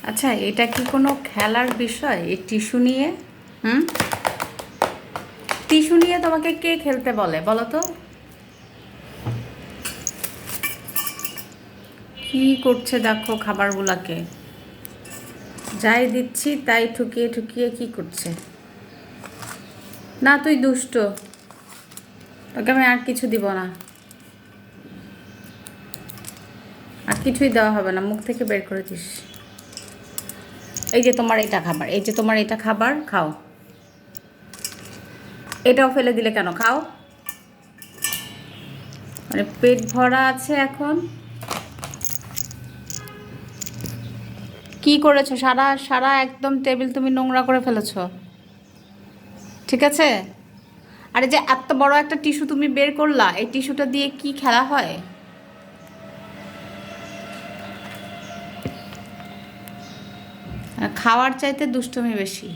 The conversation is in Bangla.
আচ্ছা, এটা কি কোনো খেলার বিষয় এই টিস্যু নিয়ে? হুম, টিস্যু নিয়ে তোমাকে কে খেলতে বলে বলো তো? কি করছে দেখো খাবারগুলাকে, যাই দিচ্ছি তাই ঠুকিয়ে ঠুকিয়ে কি করছে। না তুই দুষ্ট, তোকে আমি আর কিছু দিব না, আর কিছুই দেওয়া হবে না, মুখ থেকে বের করে দিস। এই যে তোমার এটা খাবার, এই যে তোমার এটা খাবার, খাও। এটাও ফেলে দিলে কেন? খাও। মানে পেট ভরা আছে এখন। কি করেছো? সারা সারা একদম টেবিল তুমি নোংরা করে ফেলেছো। ঠিক আছে। আরে যে এত বড় একটা টিস্যু তুমি বের করলা, এই টিস্যুটা দিয়ে কি খেলা হয়? খাওয়ার চাইতে দুষ্টুমি বেশি।